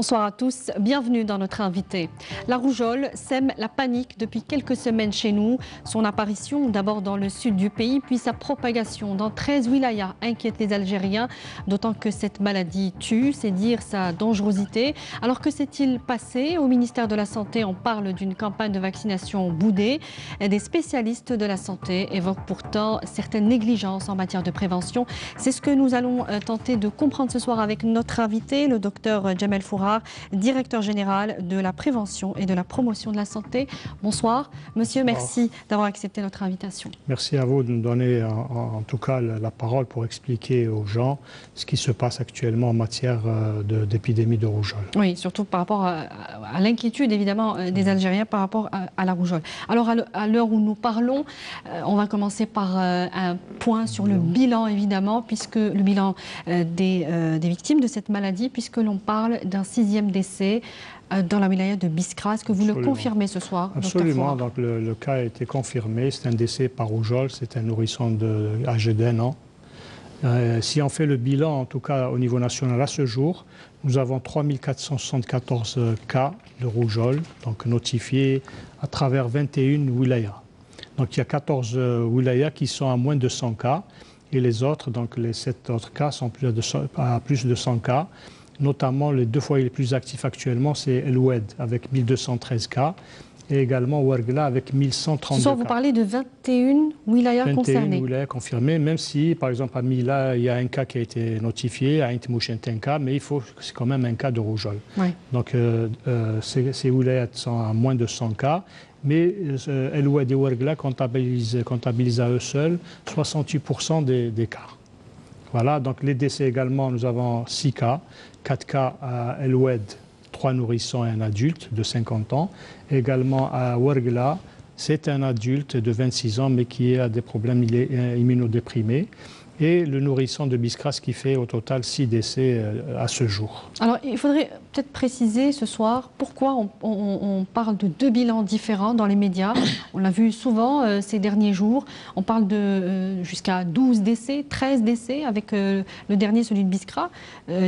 Bonsoir à tous, bienvenue dans notre invité. La rougeole sème la panique depuis quelques semaines chez nous. Son apparition d'abord dans le sud du pays, puis sa propagation dans 13 wilayas inquiète les Algériens, d'autant que cette maladie tue, c'est dire sa dangerosité. Alors que s'est-il passé? Au ministère de la Santé, on parle d'une campagne de vaccination boudée. Des spécialistes de la santé évoquent pourtant certaines négligences en matière de prévention. C'est ce que nous allons tenter de comprendre ce soir avec notre invité, le docteur Djamel Fourard, directeur général de la prévention et de la promotion de la santé. Bonsoir. Monsieur, merci d'avoir accepté notre invitation. Merci à vous de nous donner en tout cas la parole pour expliquer aux gens ce qui se passe actuellement en matière d'épidémie de rougeole. Oui, surtout par rapport à l'inquiétude évidemment des Algériens par rapport à la rougeole. Alors à l'heure où nous parlons, on va commencer par un point sur le bilan évidemment, puisque le bilan des victimes de cette maladie, puisque l'on parle d'un 6e décès dans la wilaya de Biskra. Est-ce que vous le confirmez ce soir? Absolument, donc le cas a été confirmé, c'est un décès par rougeole, c'est un nourrisson âgé d'1 an. Si on fait le bilan, en tout cas au niveau national à ce jour, nous avons 3474 cas de rougeole, donc notifiés à travers 21 wilayas. Donc il y a 14 wilayas qui sont à moins de 100 cas, et les autres, donc les 7 autres cas sont à plus de 100 cas. Notamment, les 2 foyers les plus actifs actuellement, c'est El Oued avec 1213 cas et également Ouargla avec 1132 Ce soir, cas. vous parlez de 21 wilayas concernés. 21 wilayas confirmés, même si, par exemple, à Mila, il y a un cas qui a été notifié, à Intmouchent un cas, mais c'est quand même un cas de rougeole. Oui. Donc, ces wilayas sont à moins de 100 cas, mais El Oued et Ouargla comptabilisent à eux seuls 68% des cas. Voilà, donc les décès également, nous avons 6 cas, 4 cas à El Oued, 3 nourrissons et un adulte de 50 ans. Également à Ouargla, c'est un adulte de 26 ans mais qui a des problèmes immunodéprimés. Et le nourrisson de Biskra, ce qui fait au total 6 décès à ce jour. Alors, il faudrait peut-être préciser ce soir pourquoi on parle de 2 bilans différents dans les médias. On l'a vu souvent ces derniers jours. On parle de jusqu'à 12 décès, 13 décès, avec le dernier, celui de Biskra,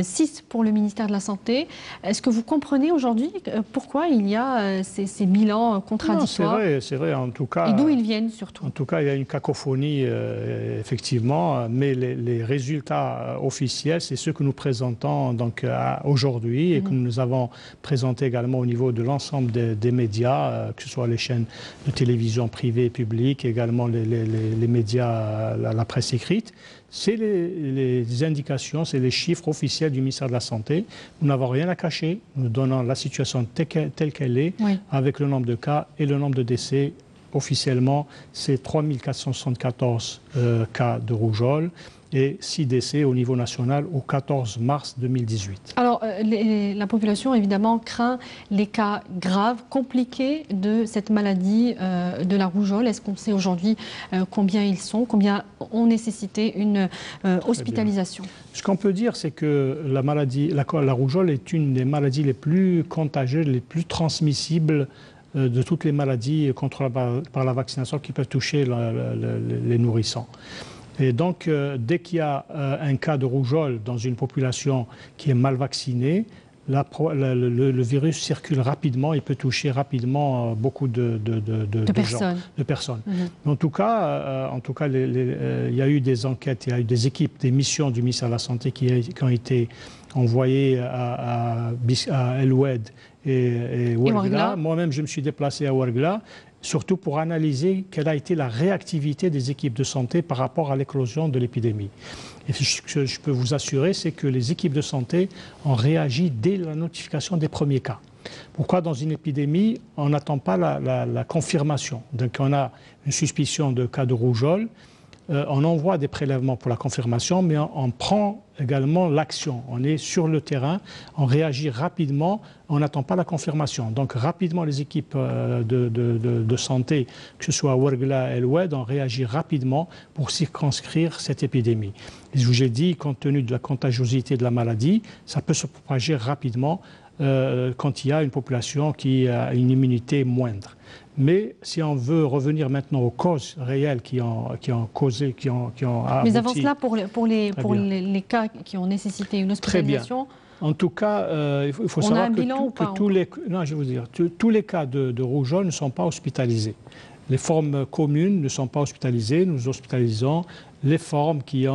6 pour le ministère de la Santé. Est-ce que vous comprenez aujourd'hui pourquoi il y a ces bilans contradictoires? C'est vrai, en tout cas. Et d'où ils viennent surtout? En tout cas, il y a une cacophonie, effectivement, mais les résultats officiels, c'est ceux que nous présentons aujourd'hui et que nous avons présentés également au niveau de l'ensemble des médias, que ce soit les chaînes de télévision privées et publiques, également les médias, la presse écrite. C'est les indications, c'est les chiffres officiels du ministère de la Santé. Nous n'avons rien à cacher, nous donnons la situation telle qu'elle est, oui, avec le nombre de cas et le nombre de décès. Officiellement, c'est 3474 cas de rougeole et 6 décès au niveau national au 14 mars 2018. Alors, la population, évidemment, craint les cas graves, compliqués de cette maladie de la rougeole. Est-ce qu'on sait aujourd'hui combien ils sont, combien ont nécessité une hospitalisation? Ce qu'on peut dire, c'est que la rougeole est une des maladies les plus contagieuses, les plus transmissibles de toutes les maladies contrôlées par la vaccination qui peuvent toucher les nourrissons. Et donc, dès qu'il y a un cas de rougeole dans une population qui est mal vaccinée, le virus circule rapidement et peut toucher rapidement beaucoup de personnes. Mm-hmm. En tout cas, il y a eu des enquêtes, il y a eu des équipes, des missions du ministère de la Santé qui ont été envoyées à El Oued et Ouargla. Moi-même, je me suis déplacé à Ouargla, surtout pour analyser quelle a été la réactivité des équipes de santé par rapport à l'éclosion de l'épidémie. Et ce que je peux vous assurer, c'est que les équipes de santé ont réagi dès la notification des premiers cas. Pourquoi dans une épidémie, on n'attend pas la confirmation? Donc on a une suspicion de cas de rougeole, on envoie des prélèvements pour la confirmation, mais on prend également l'action. On est sur le terrain, on réagit rapidement, on n'attend pas la confirmation. Donc rapidement, les équipes de santé, que ce soit à Ouargla et El Oued, ont réagi rapidement pour circonscrire cette épidémie. Et je vous ai dit, compte tenu de la contagiosité de la maladie, ça peut se propager rapidement quand il y a une population qui a une immunité moindre. Mais si on veut revenir maintenant aux causes réelles qui ont causé, qui ont abouti... Mais avant cela, pour les cas qui ont nécessité une hospitalisation, En tout cas, il faut On savoir a un bilan ou pas, tous les, non, je vais vous dire, tous les cas de rougeole ne sont pas hospitalisés. Les formes communes ne sont pas hospitalisées. Nous hospitalisons les formes qui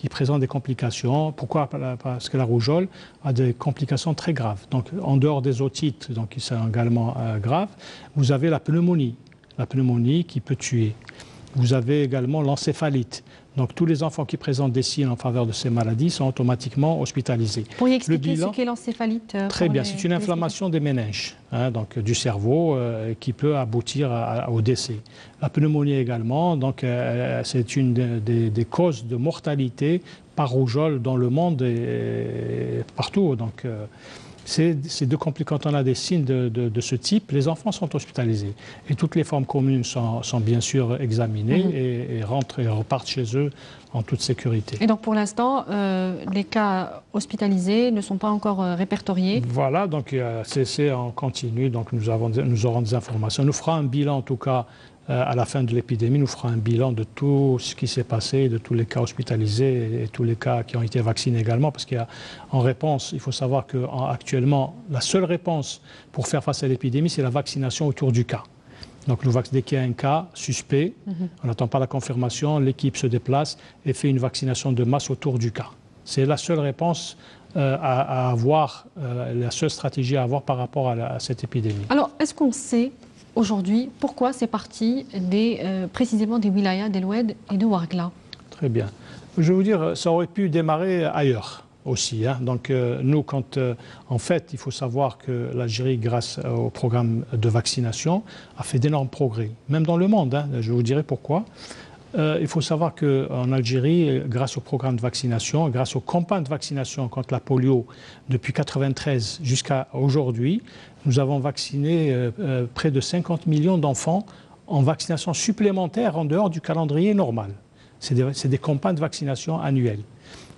présentent des complications. Pourquoi? Parce que la rougeole a des complications très graves. Donc, en dehors des otites, donc, qui sont également graves, vous avez la pneumonie qui peut tuer. Vous avez également l'encéphalite. Donc, tous les enfants qui présentent des signes en faveur de ces maladies sont automatiquement hospitalisés. Vous pourriez expliquer ce qu'est l'encéphalite? Très bien, c'est une inflammation des méninges, donc du cerveau, qui peut aboutir au décès. La pneumonie également, donc c'est une des causes de mortalité par rougeole dans le monde et partout. Donc, ces deux complications, quand on a des signes de ce type, les enfants sont hospitalisés. Et toutes les formes communes sont bien sûr examinées et rentrent et repartent chez eux en toute sécurité. Et donc pour l'instant, les cas hospitalisés ne sont pas encore répertoriés? Voilà, donc c'est en continu, donc nous aurons des informations. Nous ferons un bilan en tout cas à la fin de l'épidémie, nous ferons un bilan de tout ce qui s'est passé, de tous les cas hospitalisés et tous les cas qui ont été vaccinés également, parce qu'il y a en réponse, il faut savoir qu'actuellement, la seule réponse pour faire face à l'épidémie, c'est la vaccination autour du cas. Donc, dès qu'il y a un cas suspect, on n'attend pas la confirmation, l'équipe se déplace et fait une vaccination de masse autour du cas. C'est la seule réponse à avoir, la seule stratégie à avoir par rapport à cette épidémie. Alors, est-ce qu'on sait aujourd'hui pourquoi c'est parti précisément des wilayas d'El Oued et de Ouargla? Très bien. Je vais vous dire, ça aurait pu démarrer ailleurs aussi. Donc nous, en fait, il faut savoir que l'Algérie, grâce au programme de vaccination, a fait d'énormes progrès, même dans le monde. Je vous dirai pourquoi. Il faut savoir qu'en Algérie, grâce au programme de vaccination, grâce aux campagnes de vaccination contre la polio depuis 1993 jusqu'à aujourd'hui, nous avons vacciné près de 50 millions d'enfants en vaccination supplémentaire en dehors du calendrier normal. C'est des campagnes de vaccination annuelles.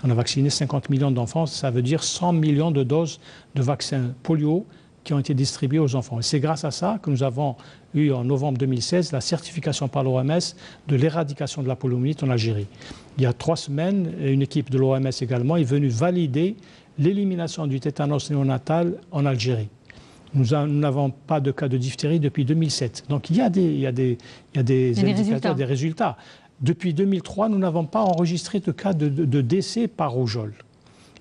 On a vacciné 50 millions d'enfants, ça veut dire 100 millions de doses de vaccins polio qui ont été distribués aux enfants. Et c'est grâce à ça que nous avons eu en novembre 2016 la certification par l'OMS de l'éradication de la poliomyélite en Algérie. Il y a 3 semaines, une équipe de l'OMS également est venue valider l'élimination du tétanos néonatal en Algérie. Nous n'avons pas de cas de diphtérie depuis 2007. Donc il y a des indicateurs, des résultats. Depuis 2003, nous n'avons pas enregistré de cas de décès par rougeole.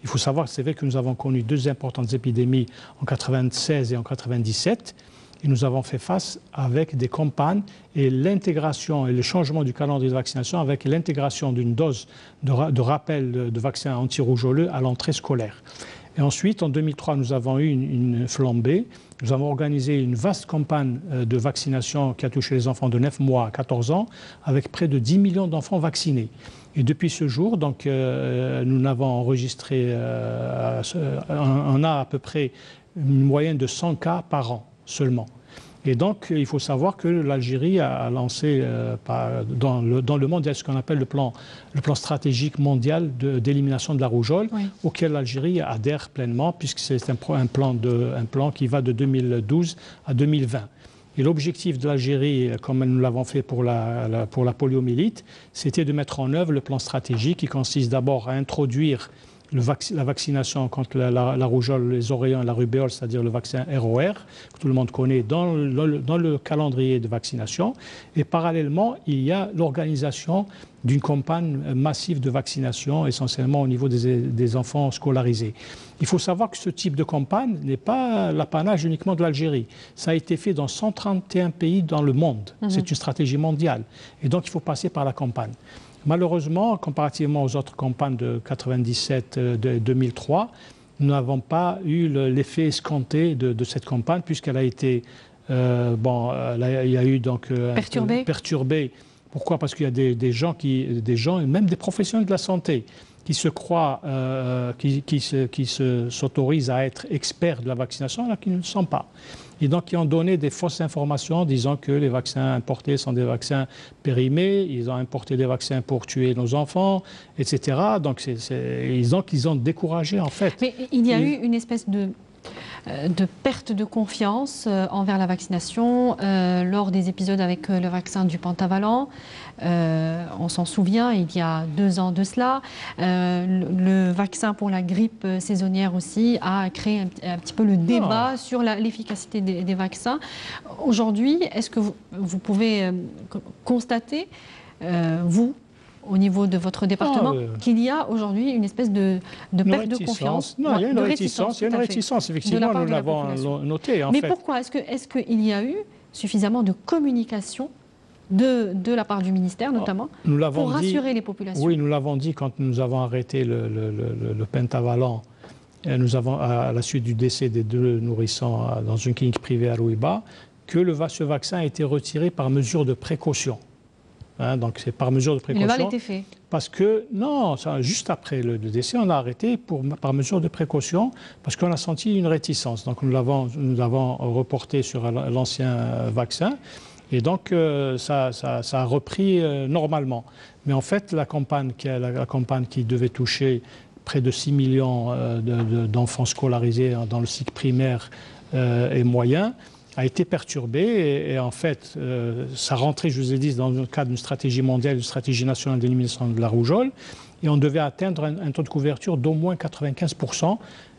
Il faut savoir que c'est vrai que nous avons connu 2 importantes épidémies en 1996 et en 1997. Et nous avons fait face avec des campagnes et l'intégration et le changement du calendrier de vaccination avec l'intégration d'une dose de rappel de vaccin anti-rougeoleux à l'entrée scolaire. Et ensuite, en 2003, nous avons eu une flambée. Nous avons organisé une vaste campagne de vaccination qui a touché les enfants de 9 mois à 14 ans, avec près de 10 millions d'enfants vaccinés. Et depuis ce jour, donc, nous avons enregistré, on a à peu près une moyenne de 100 cas par an seulement. Et donc, il faut savoir que l'Algérie a lancé, dans le monde, il y a ce qu'on appelle le plan stratégique mondial d'élimination de la rougeole, auquel l'Algérie adhère pleinement, puisque c'est un plan qui va de 2012 à 2020. Et l'objectif de l'Algérie, comme nous l'avons fait pour la poliomyélite, c'était de mettre en œuvre le plan stratégique qui consiste d'abord à introduire la vaccination contre la rougeole, les oreillons et la rubéole, c'est-à-dire le vaccin ROR, que tout le monde connaît, dans le calendrier de vaccination. Et parallèlement, il y a l'organisation d'une campagne massive de vaccination, essentiellement au niveau des enfants scolarisés. Il faut savoir que ce type de campagne n'est pas l'apanage uniquement de l'Algérie. Ça a été fait dans 131 pays dans le monde. C'est une stratégie mondiale. Et donc, il faut passer par la campagne. Malheureusement, comparativement aux autres campagnes de 1997, de 2003, nous n'avons pas eu l'effet escompté de cette campagne, puisqu'elle a été, il y a eu donc perturbée. Pourquoi? Parce qu'il y a des gens, et même des professionnels de la santé, qui se croient, qui s'autorisent à être experts de la vaccination, alors qu'ils ne le sont pas. Et donc, ils ont donné des fausses informations disant que les vaccins importés sont des vaccins périmés, ils ont importé des vaccins pour tuer nos enfants, etc. Donc, ils ont découragé, en fait. Mais il y a eu une espèce de perte de confiance envers la vaccination lors des épisodes avec le vaccin du pentavalent. On s'en souvient, il y a 2 ans de cela. Le vaccin pour la grippe saisonnière aussi a créé un petit peu le débat sur l'efficacité des vaccins. Aujourd'hui, est-ce que vous pouvez constater, vous, au niveau de votre département, qu'il y a aujourd'hui une espèce de perte de confiance? Non, il y a une réticence, effectivement, nous l'avons noté. Mais pourquoi? Est-ce qu'il y a eu suffisamment de communication de la part du ministère, notamment, pour rassurer les populations? Oui, nous l'avons dit quand nous avons arrêté le pentavalent. Nous avons, à la suite du décès des 2 nourrissons dans une clinique privée à Rouiba, que ce vaccin a été retiré par mesure de précaution. Donc c'est par mesure de précaution. Et le mal était fait. Parce que, non, juste après le décès, on a arrêté par mesure de précaution parce qu'on a senti une réticence. Donc nous l'avons reporté sur l'ancien vaccin et donc ça a repris normalement. Mais en fait, la campagne qui devait toucher près de 6 millions d'enfants scolarisés dans le cycle primaire et moyen a été perturbée et en fait, ça rentrait, je vous ai dit, dans le cadre d'une stratégie mondiale, une stratégie nationale d'élimination de la rougeole, et on devait atteindre un taux de couverture d'au moins 95%.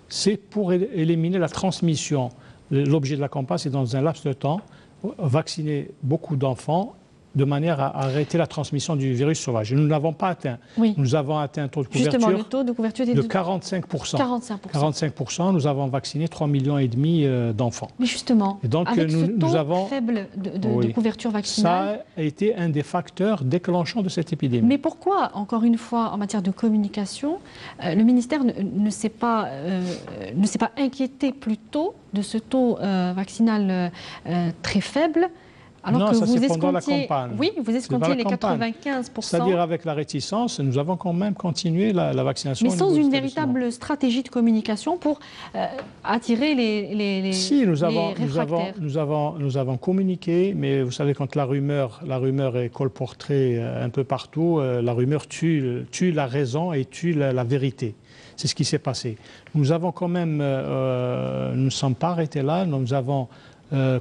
C'est pour éliminer la transmission. L'objet de la campagne, c'est dans un laps de temps, vacciner beaucoup d'enfants de manière à arrêter la transmission du virus sauvage. Et nous ne l'avons pas atteint. Oui. Nous avons atteint un taux de couverture, justement, le taux de couverture était de 45%. 45%, nous avons vacciné 3,5 millions d'enfants. Mais justement, et donc, avec ce taux faible de couverture vaccinale... Ça a été un des facteurs déclenchants de cette épidémie. Mais pourquoi, encore une fois, en matière de communication, le ministère ne s'est pas inquiété plus tôt de ce taux vaccinal très faible? Alors non, que ça vous pendant la campagne. Oui, vous escomptiez les 95%. C'est-à-dire avec la réticence, nous avons quand même continué la vaccination. Mais sans une véritable stratégie de communication pour attirer les réfractaires. Nous avons communiqué, mais vous savez, quand la rumeur est colportée un peu partout, la rumeur tue la raison et tue la vérité. C'est ce qui s'est passé. Nous avons quand même, nous ne sommes pas arrêtés là, nous avons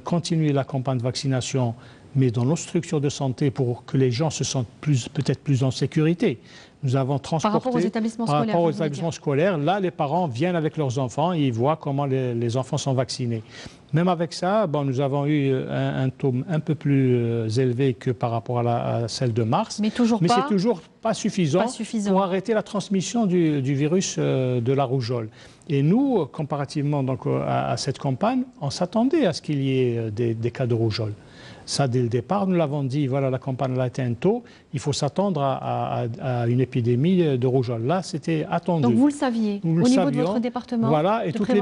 continuer la campagne de vaccination, mais dans nos structures de santé pour que les gens se sentent peut-être plus en sécurité. Nous avons transporté... Par rapport aux établissements scolaires. Là, les parents viennent avec leurs enfants et ils voient comment les enfants sont vaccinés. Même avec ça, nous avons eu un taux un peu plus élevé que par rapport à celle de mars. Mais c'est toujours pas suffisant pour arrêter la transmission du virus de la rougeole. Et nous, comparativement donc, à cette campagne, on s'attendait à ce qu'il y ait des cas de rougeole. Ça, dès le départ, nous l'avons dit, voilà, la campagne a atteint un taux, il faut s'attendre à une épidémie de rougeole. Là, c'était attendu. Donc vous le saviez, au niveau de votre département. Voilà, et toutes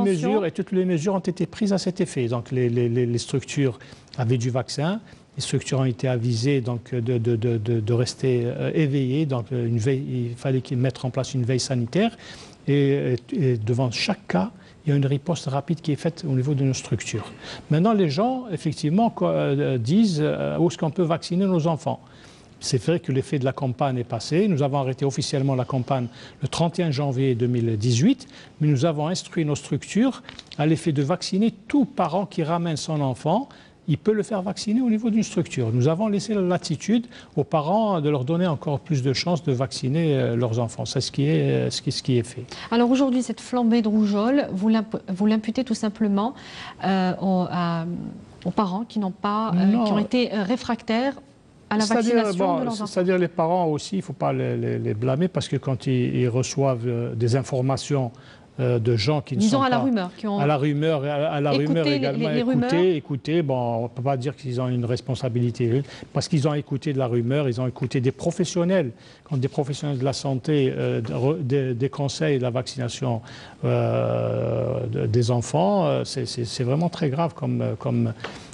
les mesures ont été prises à cet effet. Donc les structures avaient du vaccin, les structures ont été avisées donc, de rester éveillées. Donc il fallait mettre en place une veille sanitaire. Et devant chaque cas, il y a une riposte rapide qui est faite au niveau de nos structures. Maintenant, les gens, effectivement, disent où est-ce qu'on peut vacciner nos enfants. C'est vrai que l'effet de la campagne est passé. Nous avons arrêté officiellement la campagne le 31 janvier 2018, mais nous avons instruit nos structures à l'effet de vacciner tout parent qui ramène son enfant. Il peut le faire vacciner au niveau d'une structure. Nous avons laissé la latitude aux parents de leur donner encore plus de chances de vacciner leurs enfants. C'est ce qui est fait. Alors aujourd'hui, cette flambée de rougeole, vous l'imputez tout simplement aux parents qui ont été réfractaires à la vaccination de leurs enfants. C'est-à-dire les parents aussi, il ne faut pas les blâmer parce que quand ils reçoivent des informations de gens qui ne sont pas... à la rumeur. Qui ont à la rumeur également. Écouter, on ne peut pas dire qu'ils ont une responsabilité. Parce qu'ils ont écouté de la rumeur, ils ont écouté des professionnels. Quand des professionnels de la santé déconseillent la vaccination des enfants, c'est vraiment très grave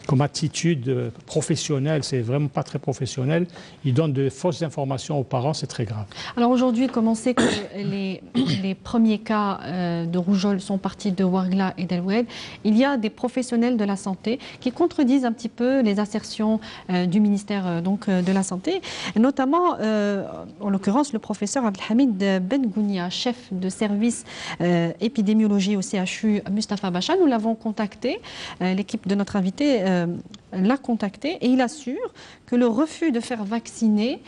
comme attitude professionnelle, c'est vraiment pas très professionnel. Ils donnent de fausses informations aux parents, c'est très grave. Alors aujourd'hui, comme on sait que les premiers cas de rougeole sont partis de Ouargla et d'El-Oued, il y a des professionnels de la santé qui contredisent un petit peu les assertions du ministère de la Santé, notamment, en l'occurrence, le professeur Abdelhamid Bengounia, chef de service épidémiologie au CHU Mustapha Bacha. Nous l'avons contacté, l'équipe de notre invité l'a contacté et il assure que le refus de faire vacciner,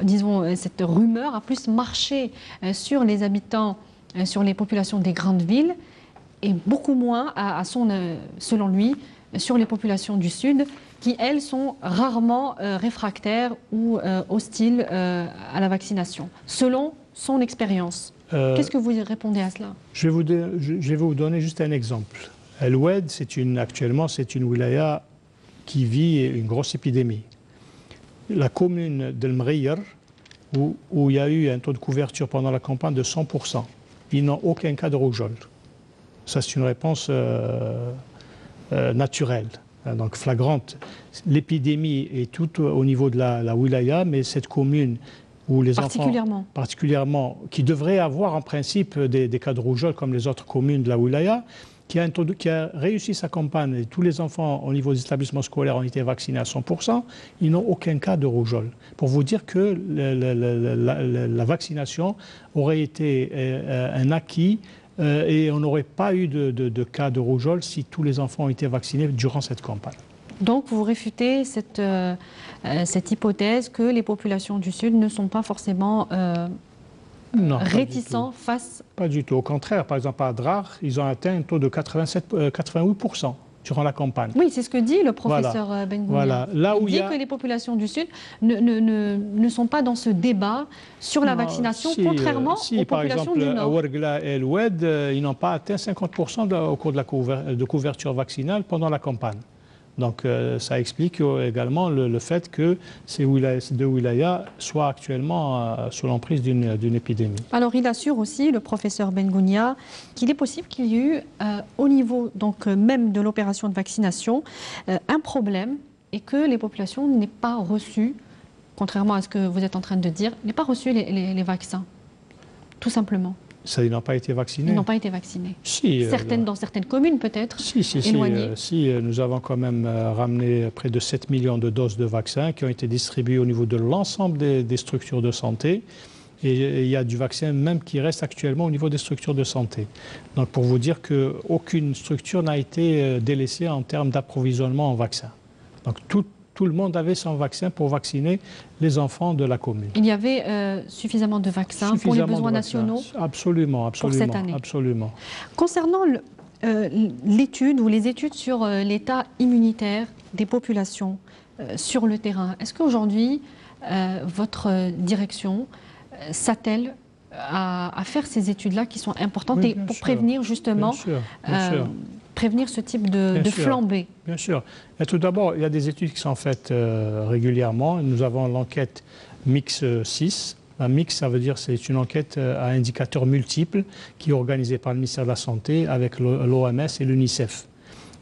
disons cette rumeur, a plus marché sur les habitants, sur les populations des grandes villes et beaucoup moins, selon lui, sur les populations du Sud qui, elles, sont rarement réfractaires ou hostiles à la vaccination, selon son expérience. Qu'est-ce que vous répondez à cela? Je vais vous donner juste un exemple. El-Oued, actuellement, c'est une wilaya qui vit une grosse épidémie. La commune d'El Mreyer, où il y a eu un taux de couverture pendant la campagne de 100%, ils n'ont aucun cas de rougeole. Ça, c'est une réponse naturelle, donc flagrante. L'épidémie est tout au niveau de la wilaya, mais cette commune où les enfants, particulièrement, qui devraient avoir en principe des cas de rougeole comme les autres communes de la wilaya, qui a réussi sa campagne et tous les enfants au niveau des établissements scolaires ont été vaccinés à 100%, ils n'ont aucun cas de rougeole. Pour vous dire que la vaccination aurait été un acquis et on n'aurait pas eu de cas de rougeole si tous les enfants ont été vaccinés durant cette campagne. Donc vous réfutez cette hypothèse que les populations du Sud ne sont pas forcément réticents face... Pas du tout. Au contraire, par exemple à Adrar, ils ont atteint un taux de 88% durant la campagne. Oui, c'est ce que dit le professeur Bengounia. Voilà. Il dit que les populations du Sud ne sont pas dans ce débat sur la vaccination, contrairement aux populations du Nord. Par exemple, à Ouargla et El-Oued, ils n'ont pas atteint 50% au cours de couverture vaccinale pendant la campagne. Donc ça explique également le fait que ces deux wilayas soient actuellement sous l'emprise d'une épidémie. Alors il assure aussi, le professeur Bengounia, qu'il est possible qu'il y ait eu au niveau même de l'opération de vaccination un problème et que les populations n'aient pas reçu, contrairement à ce que vous êtes en train de dire, n'aient pas reçu les vaccins, tout simplement. Ils n'ont pas été vaccinés. Ils n'ont pas été vaccinés. Si, dans certaines communes peut-être éloignées. Si, nous avons quand même ramené près de 7 millions de doses de vaccins qui ont été distribuées au niveau de l'ensemble des structures de santé. Et il y a du vaccin même qui reste actuellement au niveau des structures de santé. Donc pour vous dire qu'aucune structure n'a été délaissée en termes d'approvisionnement en vaccins. Donc tout le monde avait son vaccin pour vacciner les enfants de la commune. Il y avait suffisamment de vaccins pour les besoins nationaux? Absolument, pour cette année. Absolument. Concernant l'étude ou les études sur l'état immunitaire des populations sur le terrain, est-ce qu'aujourd'hui, votre direction s'attelle à faire ces études-là qui sont importantes et pour prévenir justement prévenir ce type de flambée? Bien sûr. Et tout d'abord, il y a des études qui sont faites régulièrement. Nous avons l'enquête MIX-6. La MIX, ça veut dire c'est une enquête à indicateurs multiples qui est organisée par le ministère de la Santé avec l'OMS et l'UNICEF.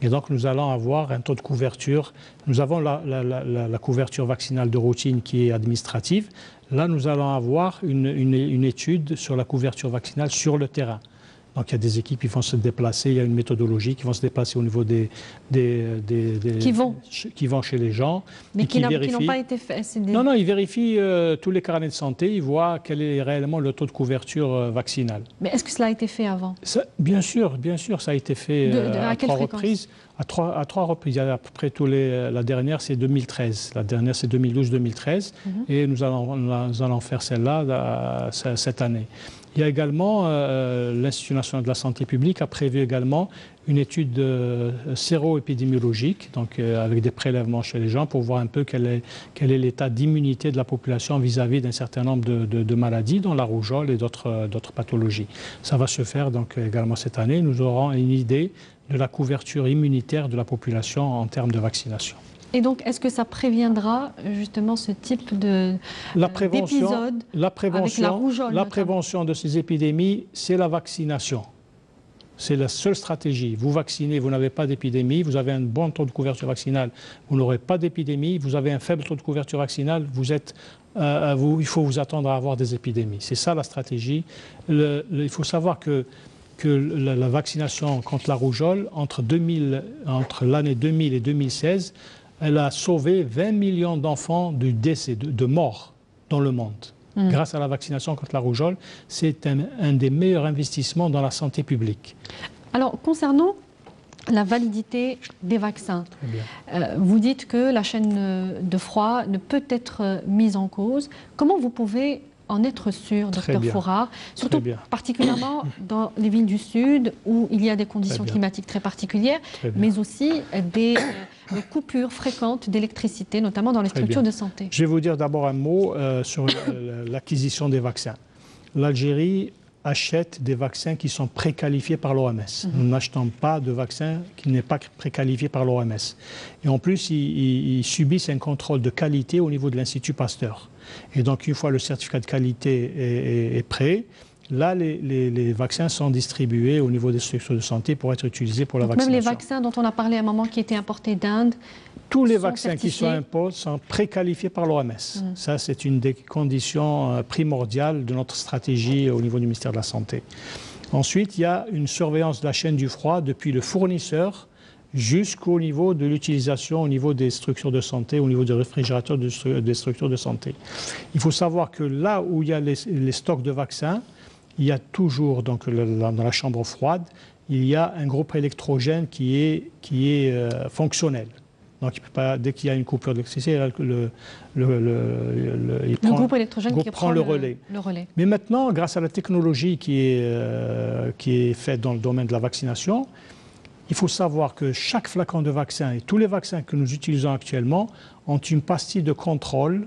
Et donc, nous allons avoir un taux de couverture. Nous avons la couverture vaccinale de routine qui est administrative. Là, nous allons avoir une étude sur la couverture vaccinale sur le terrain. Donc, il y a des équipes qui vont se déplacer, il y a une méthodologie qui vont se déplacer au niveau qui vont chez les gens. Mais qui n'ont pas été faits. Non, ils vérifient tous les carnets de santé, ils voient quel est réellement le taux de couverture vaccinale. Mais est-ce que cela a été fait avant? Bien sûr, ça a été fait à quelle 3 reprises. À trois reprises. Il y a à peu près la dernière, c'est 2013. La dernière, c'est 2012-2013. Et nous allons faire celle-là cette année. Il y a également, l'Institut national de la santé publique a prévu également une étude séro-épidémiologique, donc avec des prélèvements chez les gens pour voir un peu quel est l'état d'immunité de la population vis-à-vis d'un certain nombre de maladies, dont la rougeole et d'autres pathologies. Ça va se faire donc également cette année. Nous aurons une idée de la couverture immunitaire de la population en termes de vaccination. Et donc, est-ce que ça préviendra justement ce type d'épisode avec la rougeole? La prévention de ces épidémies, c'est la vaccination. C'est la seule stratégie. Vous vaccinez, vous n'avez pas d'épidémie, vous avez un bon taux de couverture vaccinale, vous n'aurez pas d'épidémie, vous avez un faible taux de couverture vaccinale, il faut vous attendre à avoir des épidémies. C'est ça la stratégie. Il faut savoir que la vaccination contre la rougeole, entre l'année 2000 et 2016, elle a sauvé 20 millions d'enfants de décès, de morts dans le monde. Grâce à la vaccination contre la rougeole, c'est un des meilleurs investissements dans la santé publique. Alors, concernant la validité des vaccins, vous dites que la chaîne de froid ne peut être mise en cause. Comment vous pouvez en être sûr, docteur Fourard, surtout particulièrement dans les villes du Sud où il y a des conditions climatiques très particulières, mais aussi des coupures fréquentes d'électricité, notamment dans les structures de santé. Je vais vous dire d'abord un mot sur l'acquisition des vaccins. L'Algérie achète des vaccins qui sont préqualifiés par l'OMS. Nous n'achetons pas de vaccin qui n'est pas préqualifié par l'OMS. Et en plus, ils subissent un contrôle de qualité au niveau de l'Institut Pasteur. Et donc, une fois le certificat de qualité est prêt, là, les vaccins sont distribués au niveau des structures de santé pour être utilisés pour la vaccination. Même les vaccins dont on a parlé à un moment qui étaient importés d'Inde, tous les vaccins qui sont imposés sont préqualifiés par l'OMS. Ça, c'est une des conditions primordiales de notre stratégie au niveau du ministère de la Santé. Ensuite, il y a une surveillance de la chaîne du froid depuis le fournisseur jusqu'au niveau de l'utilisation, au niveau des structures de santé, au niveau des réfrigérateurs des structures de santé. Il faut savoir que là où il y a les stocks de vaccins, il y a toujours, donc, dans la chambre froide, il y a un groupe électrogène qui est fonctionnel. Donc, il peut pas, dès qu'il y a une coupure d'électricité, le groupe électrogène qui prend le relais. Mais maintenant, grâce à la technologie qui est faite dans le domaine de la vaccination, il faut savoir que chaque flacon de vaccin et tous les vaccins que nous utilisons actuellement ont une pastille de contrôle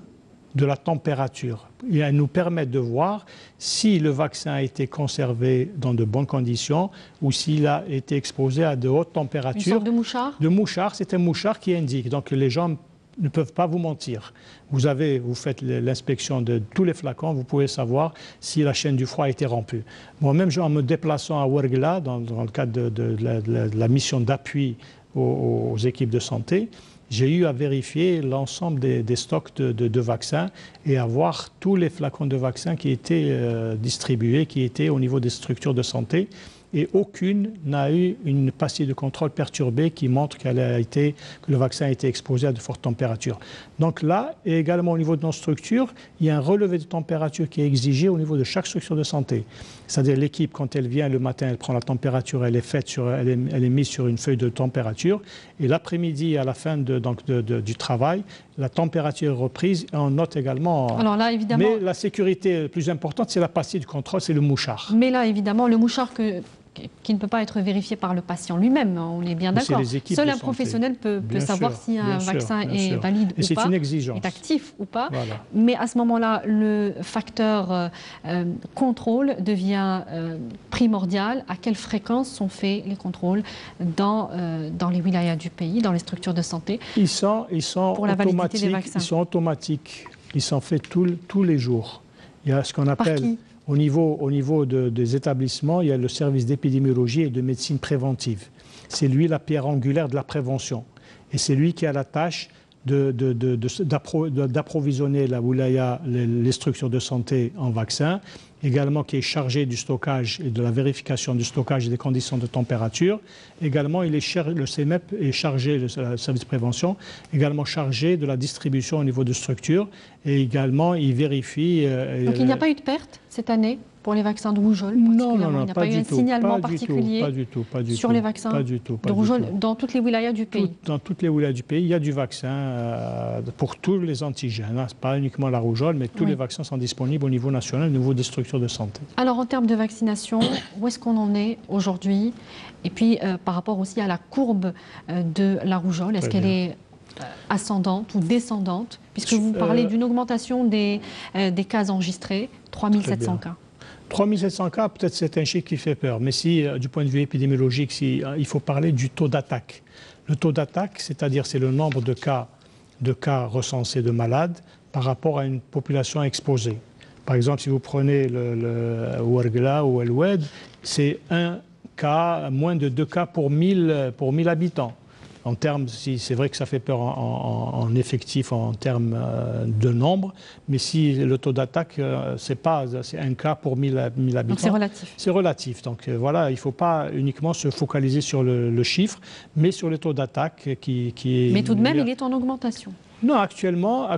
de la température. Et elles nous permettent de voir si le vaccin a été conservé dans de bonnes conditions ou s'il a été exposé à de hautes températures. Une sorte de mouchard ? De mouchard, c'est un mouchard qui indique. Donc les gens ne peuvent pas vous mentir. Vous faites l'inspection de tous les flacons, vous pouvez savoir si la chaîne du froid a été rompue. Moi-même, en me déplaçant à Ouargla, dans le cadre de la mission d'appui aux équipes de santé, j'ai eu à vérifier l'ensemble des stocks de vaccins et à voir tous les flacons de vaccins qui étaient distribués, qui étaient au niveau des structures de santé. Et aucune n'a eu une pastille de contrôle perturbée qui montre que le vaccin a été exposé à de fortes températures. Donc là, et également au niveau de nos structures, il y a un relevé de température qui est exigé au niveau de chaque structure de santé. C'est-à-dire l'équipe, quand elle vient le matin, elle prend la température, elle est mise sur une feuille de température. Et l'après-midi, à la fin du travail, la température est reprise et on note également... Alors là, évidemment... Mais la sécurité la plus importante, c'est la pastille de contrôle, c'est le mouchard. Mais là, évidemment, le mouchard qui ne peut pas être vérifié par le patient lui-même, on est bien d'accord. Seul un professionnel peut savoir si un vaccin est valide ou pas, une exigence. Est actif ou pas. Voilà. Mais à ce moment-là, le facteur contrôle devient primordial. À quelle fréquence sont faits les contrôles dans les wilayas du pays, dans les structures de santé? Ils sont pour la validité des vaccins. Ils sont automatiques. Ils sont faits tous les jours. Il y a ce qu'on appelle... Par qui ? Au niveau des établissements, il y a le service d'épidémiologie et de médecine préventive. C'est lui la pierre angulaire de la prévention. Et c'est lui qui a la tâche d'approvisionner la wilaya, les structures de santé en vaccins, également qui est chargé du stockage et de la vérification du stockage et des conditions de température. Également, le CEMEP est chargé, le service de prévention, également chargé de la distribution au niveau de structures. Et également, il vérifie... Donc il n'y a pas eu de perte cette année pour les vaccins de rougeole? Non, il n'y a pas eu un signalement particulier sur les vaccins de rougeole dans toutes les wilayas du pays? Dans toutes les wilayas du pays, il y a du vaccin pour tous les antigènes. Ce n'est pas uniquement la rougeole, mais tous les vaccins sont disponibles au niveau national, au niveau des structures de santé. Alors, en termes de vaccination, où est-ce qu'on en est aujourd'hui? Et puis, par rapport aussi à la courbe de la rougeole, est-ce qu'elle est ascendante ou descendante? Puisque vous parlez d'une augmentation des cas enregistrés, 3700 cas. 3700 cas, peut-être c'est un chiffre qui fait peur, mais si, du point de vue épidémiologique, il faut parler du taux d'attaque. Le taux d'attaque, c'est-à-dire c'est le nombre de cas recensés de malades par rapport à une population exposée. Par exemple, si vous prenez le Ouargla ou El Oued, c'est 1 cas, moins de 2 cas pour 1000 habitants. En termes, c'est vrai que ça fait peur en effectif, en termes de nombre, mais si le taux d'attaque, c'est 1 cas pour 1000 habitants. Donc c'est relatif. C'est relatif. Donc voilà, il ne faut pas uniquement se focaliser sur le chiffre, mais sur le taux d'attaque qui est... Mais tout de même, il est en augmentation. Non, actuellement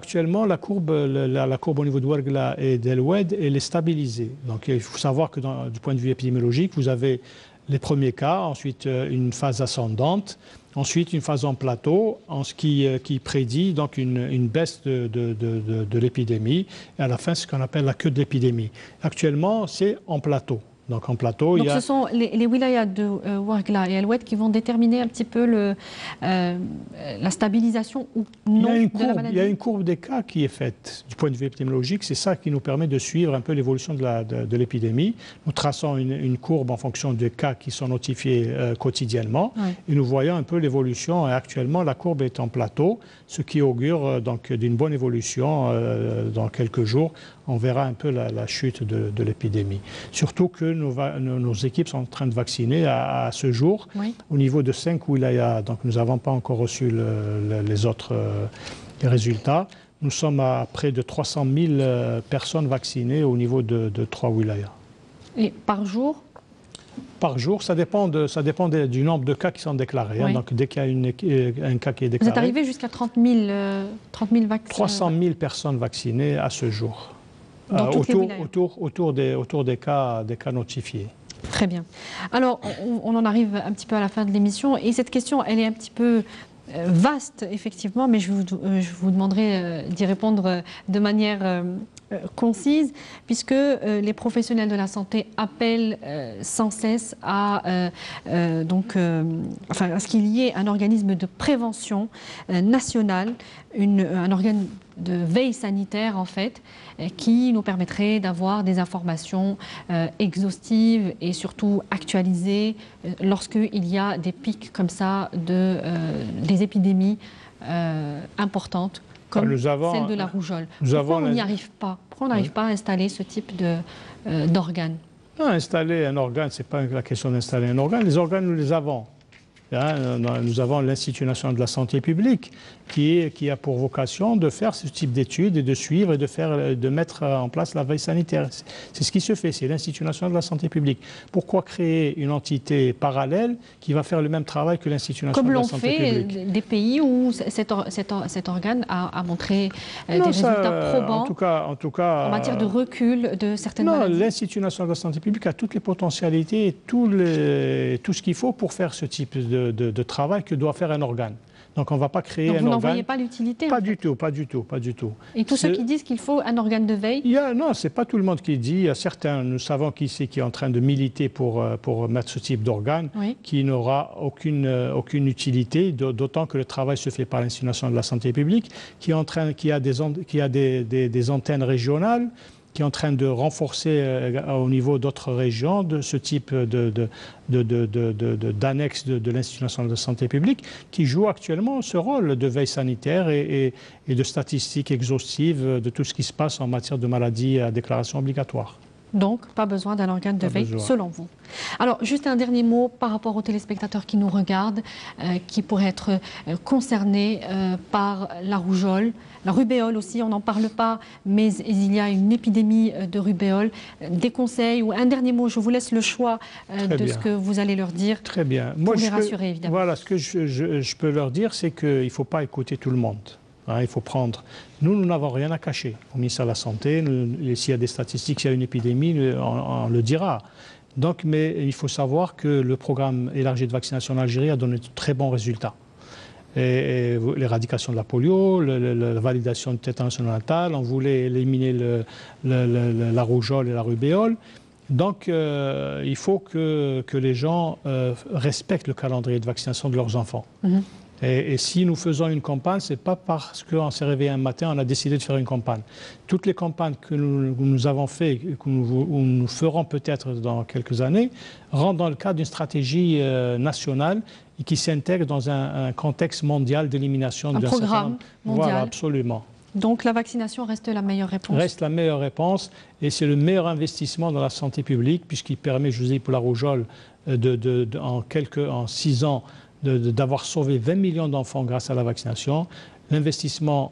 la courbe au niveau de Ouargla et d'El Oued, elle est stabilisée. Donc il faut savoir que du point de vue épidémiologique, vous avez les premiers cas, ensuite une phase ascendante, ensuite une phase en plateau, qui prédit donc une baisse de l'épidémie, et à la fin, ce qu'on appelle la queue de l'épidémie. Actuellement, c'est en plateau. Donc en plateau, donc ce sont les wilayas de Ouargla et El Oued qui vont déterminer un petit peu la stabilisation ou non de la maladie. Il y a une courbe des cas qui est faite du point de vue épidémiologique. C'est ça qui nous permet de suivre un peu l'évolution de l'épidémie. Nous traçons une courbe en fonction des cas qui sont notifiés quotidiennement, et nous voyons un peu l'évolution. Actuellement, la courbe est en plateau, ce qui augure donc d'une bonne évolution dans quelques jours. On verra un peu la chute de l'épidémie. Surtout que nos équipes sont en train de vacciner à ce jour au niveau de 5 wilayas. Donc nous n'avons pas encore reçu les autres résultats. Nous sommes à près de 300 000 personnes vaccinées au niveau de 3 wilayas. Et par jour? Par jour, ça dépend du nombre de cas qui sont déclarés. Donc dès qu'il y a un cas qui est déclaré... Vous êtes arrivé jusqu'à 30 000 vaccins? 300 000 personnes vaccinées à ce jour. Autour des cas notifiés. Très bien. Alors, on en arrive un petit peu à la fin de l'émission. Et cette question, elle est un petit peu vaste, effectivement, mais je vous demanderai d'y répondre de manière concise, puisque les professionnels de la santé appellent sans cesse à ce qu'il y ait un organisme de prévention national, un organe de veille sanitaire, en fait, qui nous permettrait d'avoir des informations exhaustives et surtout actualisées lorsqu'il y a des pics comme ça, des épidémies importantes, comme celle de la rougeole. Pourquoi on n'y arrive pas? Pourquoi on n'arrive pas à installer ce type d'organe? Installer un organe, ce n'est pas la question d'installer un organe. Les organes, nous les avons. Nous avons l'Institut national de la santé publique qui a pour vocation de faire ce type d'études et de suivre et de mettre en place la veille sanitaire. C'est ce qui se fait, c'est l'Institut national de la santé publique. Pourquoi créer une entité parallèle qui va faire le même travail que l'Institut national de la santé publique? Comme l'ont fait des pays où cet organe a montré des résultats probants en matière de recul de certaines maladies. L'Institut national de la santé publique a toutes les potentialités et tout ce qu'il faut pour faire ce type de travail que doit faire un organe. Donc on ne va pas créer un organe. Vous n'en voyez pas l'utilité? Pas du tout. Et tous ceux qui disent qu'il faut un organe de veille? Non, ce n'est pas tout le monde qui dit. Il y a certains, nous savons qui c'est qui est en train de militer pour mettre ce type d'organe, qui n'aura aucune utilité, d'autant que le travail se fait par l'Institut national de la santé publique, qui a des antennes régionales, qui est en train de renforcer au niveau d'autres régions de ce type d'annexe de l'Institut national de santé publique, qui joue actuellement ce rôle de veille sanitaire et de statistiques exhaustives de tout ce qui se passe en matière de maladies à déclaration obligatoire. Donc, pas besoin d'un organe de veille, selon vous. Alors, juste un dernier mot par rapport aux téléspectateurs qui nous regardent, qui pourraient être concernés par la rougeole, la rubéole aussi, on n'en parle pas, mais il y a une épidémie de rubéole. Des conseils ou un dernier mot, je vous laisse le choix de ce que vous allez leur dire. Très bien. Pour les rassurer, évidemment. Voilà, ce que je peux leur dire, c'est qu'il ne faut pas écouter tout le monde. Il faut prendre... Nous n'avons rien à cacher. Au ministère de la Santé, s'il y a des statistiques, s'il y a une épidémie, on le dira. Donc, mais il faut savoir que le programme élargi de vaccination en Algérie a donné de très bons résultats. Et l'éradication de la polio, la validation du tétanos néonatal, on voulait éliminer la rougeole et la rubéole. Donc, il faut que les gens respectent le calendrier de vaccination de leurs enfants. Et si nous faisons une campagne, ce n'est pas parce qu'on s'est réveillé un matin, on a décidé de faire une campagne. Toutes les campagnes que nous avons faites, que nous ferons peut-être dans quelques années, rentrent dans le cadre d'une stratégie nationale et qui s'intègre dans un contexte mondial d'élimination d'un certain nombre. Un programme mondial. Voilà, absolument. Donc la vaccination reste la meilleure réponse. Reste la meilleure réponse et c'est le meilleur investissement dans la santé publique puisqu'il permet, je vous dis, pour la rougeole, en 6 ans, d'avoir sauvé 20 millions d'enfants grâce à la vaccination. L'investissement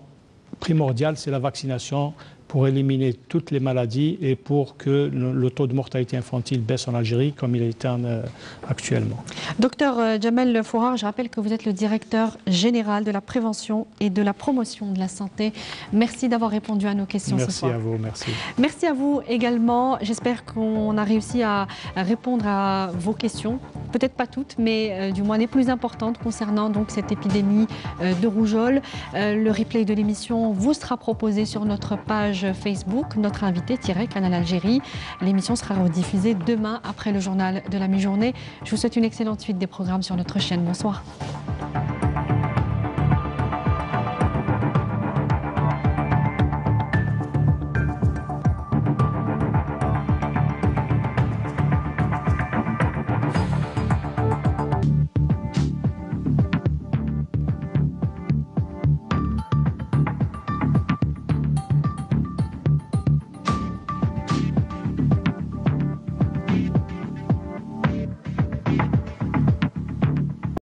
primordial, c'est la vaccination pour éliminer toutes les maladies et pour que le taux de mortalité infantile baisse en Algérie comme il est actuellement. Docteur Djamel Fourar, je rappelle que vous êtes le directeur général de la prévention et de la promotion de la santé. Merci d'avoir répondu à nos questions ce soir. Merci à vous, merci. Merci à vous également. J'espère qu'on a réussi à répondre à vos questions. Peut-être pas toutes, mais du moins les plus importantes concernant donc cette épidémie de rougeole. Le replay de l'émission vous sera proposé sur notre page Facebook, notre invité Canal Algérie. L'émission sera rediffusée demain après le journal de la mi-journée. Je vous souhaite une excellente suite des programmes sur notre chaîne. Bonsoir.